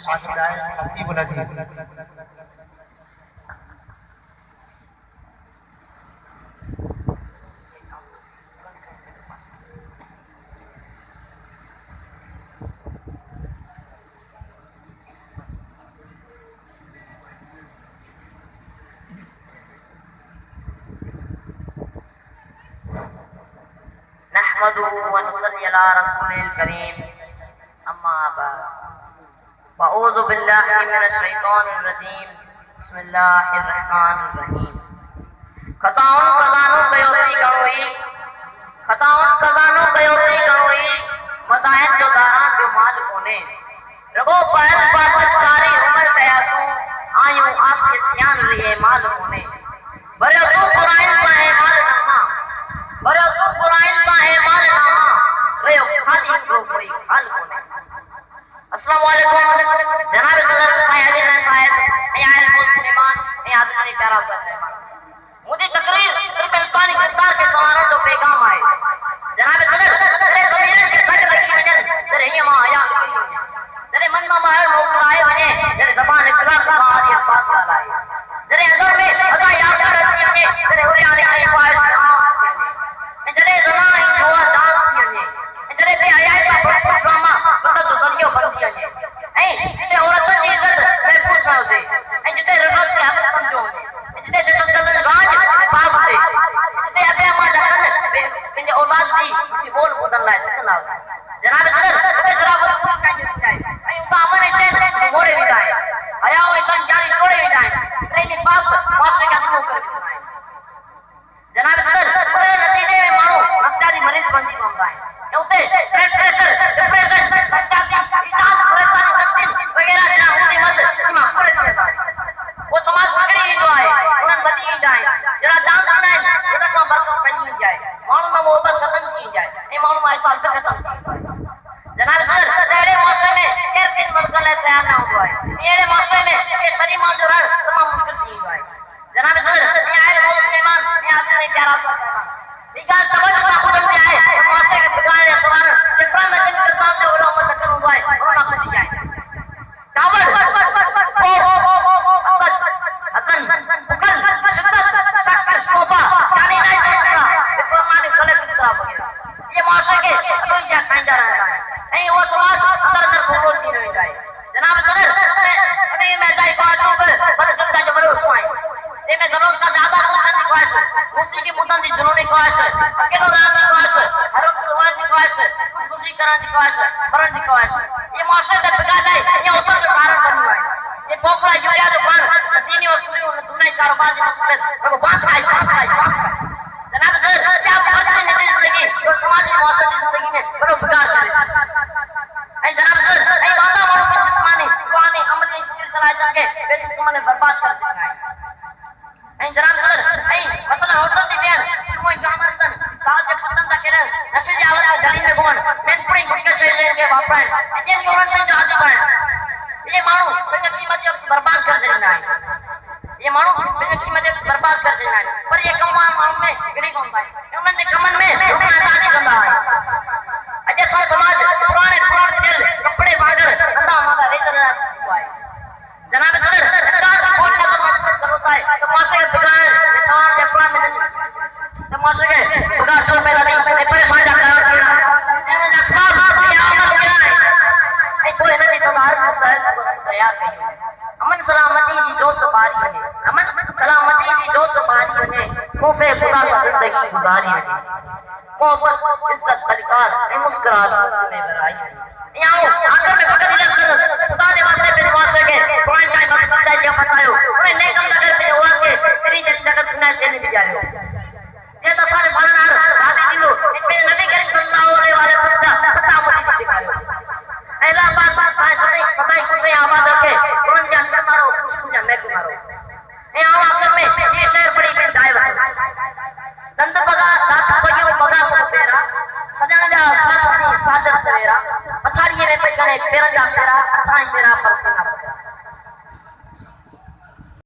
شاکر ہے حسیب العزیز. نحمده ونصلي على رسوله الكريم اما بعد واعوذ بالله من الشیطان الرجیم بسم اللہ الرحمن الرحیم. خطاؤن خزانوں کیوسی گنوئی خطاؤن خزانوں کیوسی گنوئی مدائن جو داران جو مالکوں نے رگو پہل پاسک ساری عمر قیاسوں آئیوں آسی سیان رہے مالکوں نے برسو قرآن ساہے مال نامہ برسو قرآن ساہے مال نامہ ریو خالی رو کوئی خالقوں نے. السلام علیکم جناب صدر سایہ صاحب اے آئل مسلمان اے حضرانی پیارا صاحب. مجھے تقریر صرف انسانی کردار کے سواروں جو پیغام آئے. جناب صدر ترے زمینن کے سج لگی وجن ترے ہی ماں آیا لگی وجن ترے من میں باہر موقع آئے وجہ ترے زبان اقرار کا آدھی الفاظ کا لائے ترے اندر میں ادا یاد کرتی ہیں ترے اوریانے آئی خواہش آن جرے زنا ہی چھوا جانتی ہیں جرے بے آیائی کا بھرپور ڈراما بندہ تو ذریعہ بنتی ہیں جتے عورتوں کی عزت محفوظ نہ ہوتے جتے رشوت کے حق سمجھو ہوتے جتے دشت گزن راج باغ ہوتے جتے ابے اما جکن پنجے اولاد دی کچھ بول بودن لائے سکن آتے. جناب صدر تے شرافت پور کہیں جتی جائے اُنکا امن اچھے موڑے بھی جائے حیاء و عشان جاری چھوڑے بھی جائے پریمی باپ معاشرے کا دنوں کر بھی سنائے. جناب صدر پورے نتیجے میں مانو نفسیاتی مریض بندی بمرائے نوتے پریشر ڈپریشن نفسیاتی ایجاد پریشانی نمتن وغیرہ جناب ہوتی مرد کیما پڑے دیئے جائے وہ سماج پکڑی ہی تو آئے انہاں بدی ہی جائے جناب جان دینا ہے جناب میں برکت پہنی ہی جائے معلوم میں محبت ختم کی جائے نہیں معلوم میں احساس سے ختم کی جائے. جناب صدر تیرے معاشرے میں کیر کن مدکن لے تیار نہ ہو جائے میرے معاشرے میں یہ شریف ماں جو رہا تمام مشکل دی جائے. جناب صدر یہ آئے موضوع ایمان یہ حضر نے پیارا سا سیمان لیکن سمجھ سا خودم دیا ہے معاشرے کے بگانے سوار جفرہ میں جن کرتا ہوں جو اولا عمر تکن ہوا ہے اولا خودی جائے کابر خوف حسن بکل شدت شک شعبہ یعنی نہیں جیسا بفرمانی خلق اس طرح وغیرہ یہ معاشرے کے کوئی جا کھائیں جا رہا ہے نہیں وہ سماج اندر اندر بھولو تھی نہیں جائے. جناب صدر انہیں میں جائے خواہشوں پر بد کرتا جو بڑے اسوائیں جے میں ضرورت کا زیادہ سلطان کی خواہش موسیقی مدن دی جنونی خواہش اکیلو رہن دی خواہش ہر وقت دوان دی خواہش خود خوشی کرن دی خواہش برن دی خواہش یہ معاشرے سے بگا جائے یہ اصل جو کارن بنی ہوئے یہ پوکھرا یوریا جو کارن دینی وصولی انہیں دنیا کاروبار دی مسئولیت رکھو بات کھائی جناب صدر کیا آپ فرض نہیں نتی زندگی اور سماجی معاشرے دی زندگی میں بڑو بگار کرے جناب صدر باندھا مانو پر جسمانی روحانی عملی فکر صلاحیتوں کے بے سکتوں نے برباد کر سکنا ہے. جناب صدر مثلا ہوٹل دی بیان شروع جامع رسن کال جب ختم دا کہنا نشے جی آورا گلی میں گون میں پوری گھٹکے شہر کے واپرائن انڈین کی اورن سے جو حاضر کریں یہ مانو پنجا قیمت برباد کر سکنا ہے یہ مانو پنجا قیمت برباد کر سکنا ہے پر یہ کمان مانو میں گڑی کون پائے انہوں نے کمن میں رکن ازادی کندہ ہے اجے سا سماج پرانے تل کپڑے باگر اندہ مادا ریزر چکا ہے. جناب صدر اترار کی کھوڑ نظر مجھے ضرورت ہے تو معاشرے کے بگاڑ میں سوار دے قرآن میں جنگ تو معاشرے کے بگاڑ چھوڑ پیدا دی میں پریشان جا قرار کرنا اے مجھے اسلام یہ عمل کیا ہے اے کوئی ندی تو دار کو سہل دیا گئی امن سلامتی جی جو تو باری بنے امن سلامتی جی جو تو باری بنے خوف خدا سے زندگی گزاری بنے محبت عزت خلیقات اے مسکرات میں برائی بنے یہاں آخر میں فقط الگ خدا نے واسطے پہ معاشرے کے قرآن کا وقت بندہ جب بچائے ہو انہیں نئے کم لگر پہ ہوا کہ تیری جلی لگر دنیا دینے بھی جائے ہو جیتا سارے بھرنار راضی دلو ان پہ نبی کریم صلی اللہ علیہ وسلم ستا مدی بھی دکھائے ہو اہلا بات سدائی خوشی آباد رکھے قرآن جان کر مارو خوش خوشا میں کو مارو یہاں آخر میں یہ شہر بڑی میں جائے بھائی دند بگا داتا بگیوں بگا سو پیرا سجن جا ساتھ سی سادر سویرا پچھاڑیے میں پہ گنے پیرن جا پیرا اچھائیں میرا پرچنا پکا